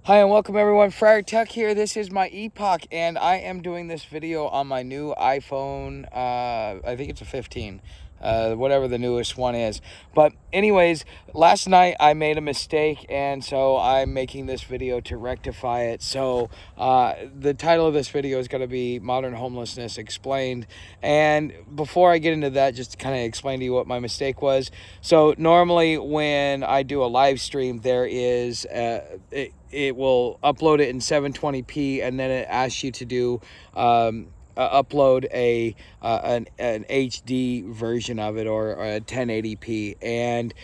Hi and welcome everyone, Friar Tuck here. This is my Epoch and I am doing this video on my new iPhone, I think it's a 15, whatever the newest one is. But anyways, last night I made a mistake and so I'm making this video to rectify it. So the title of this video is going to be Modern Homelessness Explained. And before I get into that, just to kind of explain to you what my mistake was. So normally when I do a live stream, there is it will upload it in 720p and then it asks you to do upload an HD version of it or a 1080p, and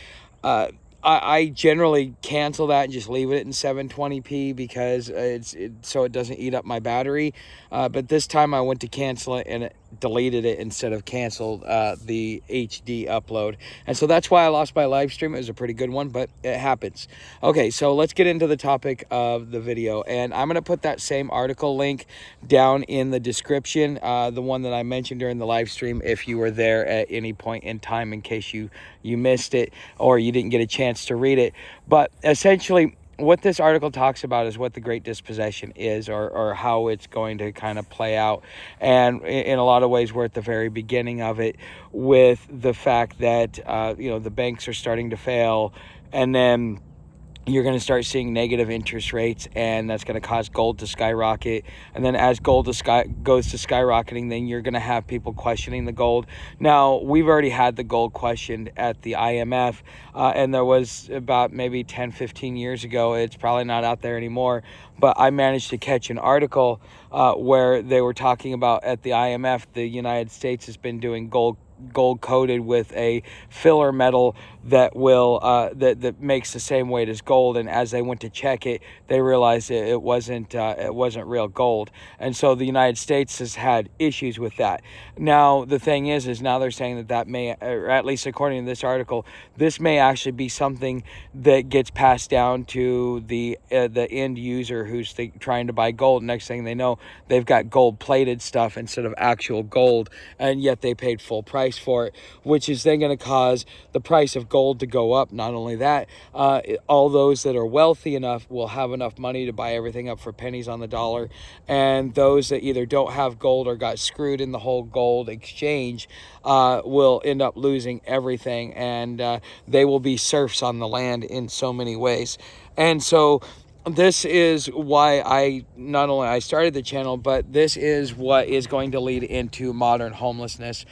I generally cancel that and just leave it in 720p because so it doesn't eat up my battery. But this time I went to cancel it and it deleted it instead of canceled the HD upload. And so that's why I lost my live stream. It was a pretty good one, but it happens. Okay, so let's get into the topic of the video. And I'm going to put that same article link down in the description, the one that I mentioned during the live stream, if you were there at any point in time, in case you missed it or you didn't get a chance to read it. But essentially what this article talks about is what the Great Dispossession is, or how it's going to kind of play out. And in a lot of ways, we're at the very beginning of it, with the fact that the banks are starting to fail, and then you're going to start seeing negative interest rates, and that's going to cause gold to skyrocket. And then as gold goes to skyrocketing, then you're going to have people questioning the gold. Now, we've already had the gold questioned at the IMF, and there was about maybe 10, 15 years ago. It's probably not out there anymore, but I managed to catch an article where they were talking about, at the IMF, the United States has been doing gold coated with a filler metal that will that makes the same weight as gold, and as they went to check it, they realized it wasn't real gold. And so the United States has had issues with that. Now the thing is now they're saying that may, or at least according to this article, this may actually be something that gets passed down to the end user who's trying to buy gold. Next thing they know, they've got gold plated stuff instead of actual gold, and yet they paid full price for it, which is then going to cause the price of gold to go up. Not only that, all those that are wealthy enough will have enough money to buy everything up for pennies on the dollar, and those that either don't have gold or got screwed in the whole gold exchange will end up losing everything, and they will be serfs on the land in so many ways. And so this is why I started the channel, but this is what is going to lead into modern homelessness.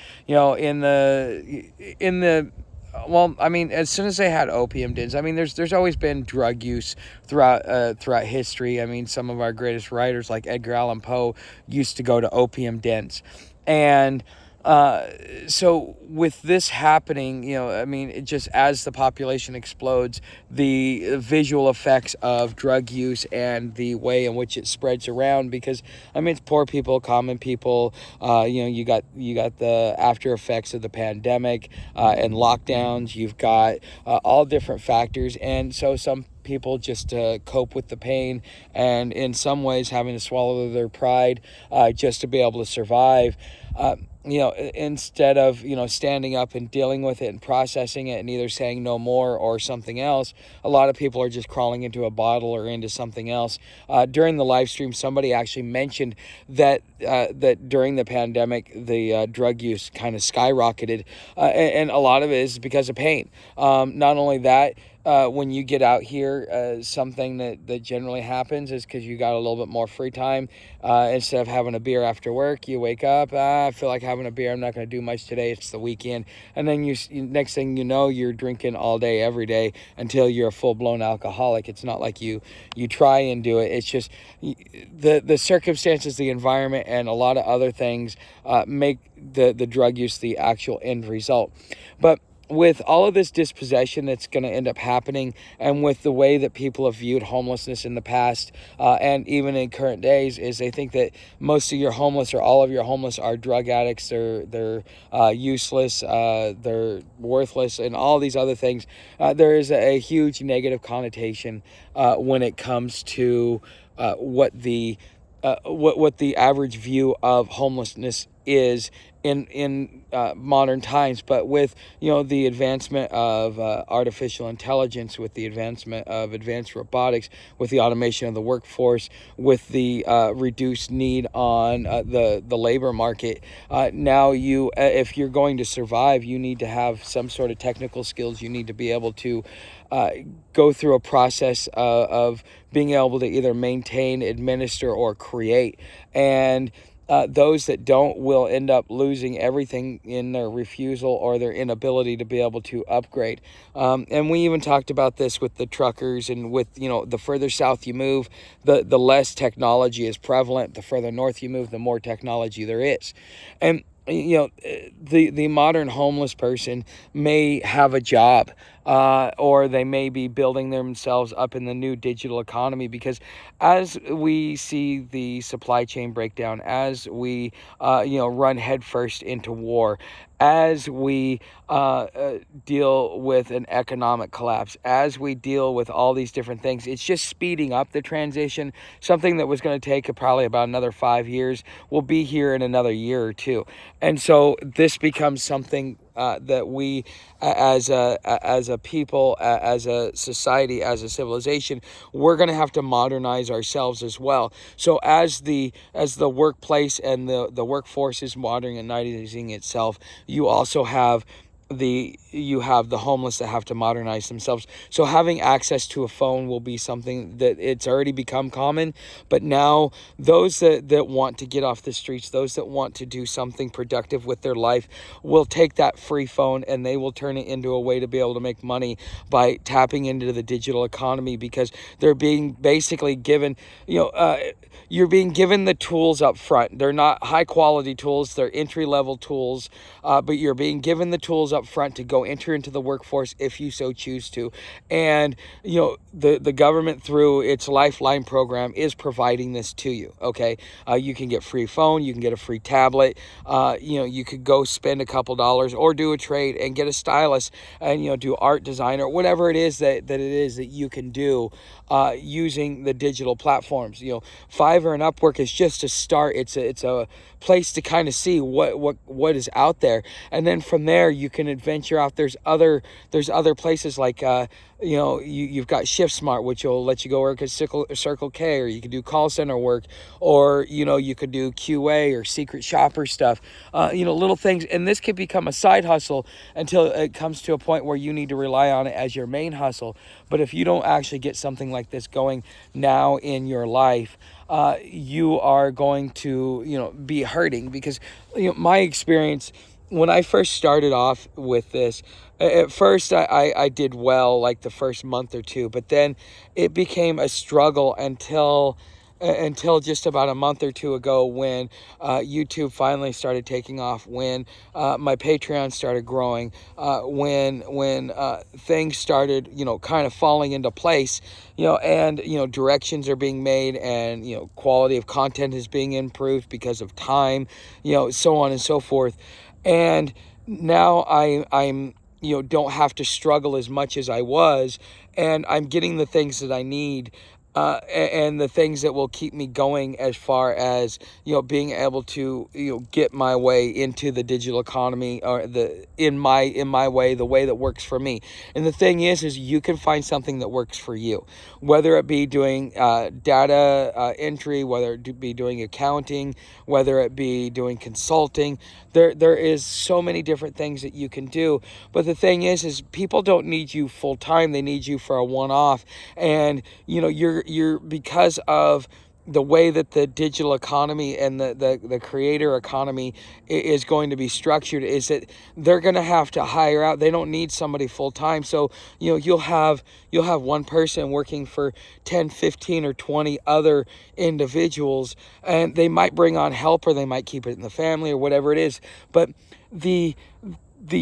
Well, I mean, as soon as they had opium dens, I mean, there's always been drug use throughout history. I mean, some of our greatest writers, like Edgar Allan Poe, used to go to opium dens. And so with this happening, I mean, it just, as the population explodes, the visual effects of drug use and the way in which it spreads around, because I mean, it's poor people, common people, you got the after effects of the pandemic and lockdowns. You've got all different factors, and so some people, just to cope with the pain, and in some ways having to swallow their pride just to be able to survive, instead of standing up and dealing with it and processing it and either saying no more or something else, a lot of people are just crawling into a bottle or into something else. During the live stream, somebody actually mentioned that during the pandemic, the drug use kind of skyrocketed, and a lot of it is because of pain. Not only that, when you get out here, something that generally happens is, because you got a little bit more free time, instead of having a beer after work, you wake up, I feel like having a beer, I'm not going to do much today, it's the weekend, and then next thing you know, you're drinking all day every day until you're a full-blown alcoholic. It's not like you try and do it, it's just the circumstances, the environment, and a lot of other things make the drug use the actual end result. But with all of this dispossession that's going to end up happening, and with the way that people have viewed homelessness in the past, and even in current days, is they think that most of your homeless, or all of your homeless, are drug addicts, they're useless, they're worthless, and all these other things. There is a huge negative connotation when it comes to what the average view of homelessness is in modern times. But with the advancement of artificial intelligence, with the advancement of advanced robotics, with the automation of the workforce, with the reduced need on the labor market, now if you're going to survive, you need to have some sort of technical skills. You need to be able to go through a process of being able to either maintain, administer, or create. And those that don't will end up losing everything in their refusal or their inability to be able to upgrade. And we even talked about this with the truckers, and with, the further south you move, the less technology is prevalent. The further north you move, the more technology there is. And the modern homeless person may have a job, or they may be building themselves up in the new digital economy, because as we see the supply chain breakdown, as we run headfirst into war, as we deal with an economic collapse, as we deal with all these different things, it's just speeding up the transition. Something that was going to take probably about another 5 years will be here in another year or two. And so this becomes something that we, as a people, as a society, as a civilization, we're going to have to modernize ourselves as well. So as the workplace and the workforce is modernizing itself, you also have the homeless that have to modernize themselves. So having access to a phone will be something that it's already become common, but now those that want to get off the streets, those that want to do something productive with their life, will take that free phone and they will turn it into a way to be able to make money by tapping into the digital economy, because they're being basically given, you're being given the tools up front. They're not high quality tools, they're entry level tools, but you're being given the tools up front to go enter into the workforce if you so choose to. And the government, through its Lifeline program, is providing this to you. Okay, you can get free phone, you can get a free tablet, you could go spend a couple dollars or do a trade and get a stylus and do art design or whatever it is that you can do using the digital platforms. Fiverr and Upwork is just a start. It's a place to kind of see what is out there, and then from there you can adventure out. There's other places like you've got ShiftSmart, which will let you go work at Circle K, or you can do call center work, or you could do QA or secret shopper stuff, little things. And this could become a side hustle until it comes to a point where you need to rely on it as your main hustle. But if you don't actually get something like this going now in your life, you are going to be hurting, because my experience when I first started off with this, at first I did well, like the first month or two, but then it became a struggle until just about a month or two ago, when YouTube finally started taking off, when my Patreon started growing, when things started kind of falling into place, and directions are being made, and quality of content is being improved because of time, so on and so forth. And now I'm don't have to struggle as much as I was, and I'm getting the things that I need, and the things that will keep me going, as far as being able to get my way into the digital economy, or in my way, the way that works for me. And the thing is you can find something that works for you, whether it be doing data entry, whether it be doing accounting, whether it be doing consulting. There is so many different things that you can do. But the thing is people don't need you full time. They need you for a one-off. And you're because of the way that the digital economy and the creator economy is going to be structured, is that they're going to have to hire out. They don't need somebody full time. So you'll have one person working for 10, 15, or 20 other individuals, and they might bring on help, or they might keep it in the family, or whatever it is. But the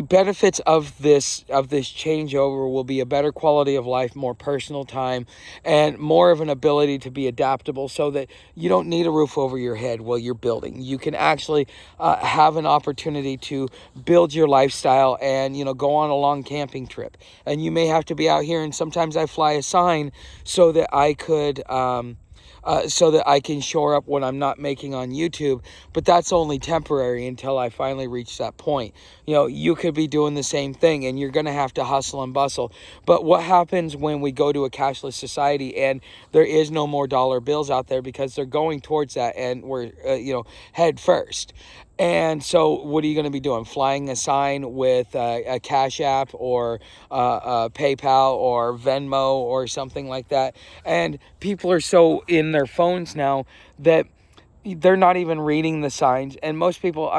benefits of this changeover will be a better quality of life, more personal time, and more of an ability to be adaptable, so that you don't need a roof over your head while you're building. You can actually have an opportunity to build your lifestyle and go on a long camping trip. And you may have to be out here, and sometimes I fly a sign so that I could so that I can shore up what I'm not making on YouTube. But that's only temporary until I finally reach that point. You know, you could be doing the same thing, and you're going to have to hustle and bustle. But what happens when we go to a cashless society and there is no more dollar bills out there, because they're going towards that, and we're head first. And so what are you going to be doing? Flying a sign with a Cash App or PayPal or Venmo or something like that. And people are so in their phones now that they're not even reading the signs. And most people,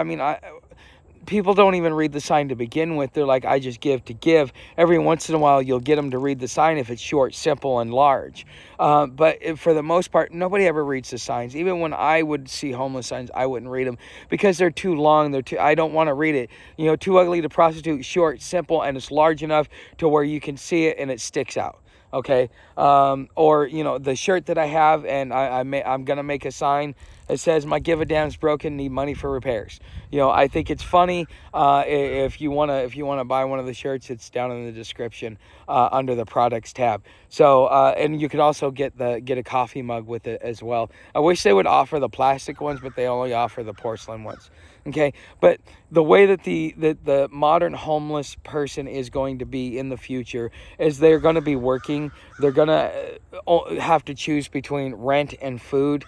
people don't even read the sign to begin with. They're like, I just give to give. Every once in a while, you'll get them to read the sign if it's short, simple, and large. But for the most part, nobody ever reads the signs. Even when I would see homeless signs, I wouldn't read them because they're too long. I don't want to read it. You know, too ugly to prostitute, short, simple, and it's large enough to where you can see it and it sticks out. Okay. Or, you know, the shirt that I have, and I'm going to make a sign that says, my give a damn's broken, need money for repairs. You know, I think it's funny. If you want to buy one of the shirts, it's down in the description, under the products tab. So, and you could also get a coffee mug with it as well. I wish they would offer the plastic ones, but they only offer the porcelain ones. Okay. But the way that the modern homeless person is going to be in the future is they're going to be working. They're going to have to choose between rent and food,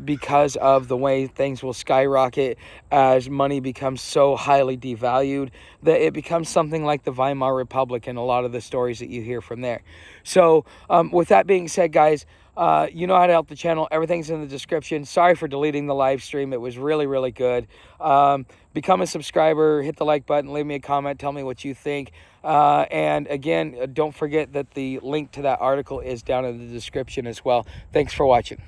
because of the way things will skyrocket as money becomes so highly devalued that it becomes something like the Weimar Republic and a lot of the stories that you hear from there. So with that being said, guys, you know how to help the channel. Everything's in the description. Sorry for deleting the live stream. It was really, really good. Become a subscriber, hit the like button, leave me a comment, tell me what you think. And again, don't forget that the link to that article is down in the description as well. Thanks for watching.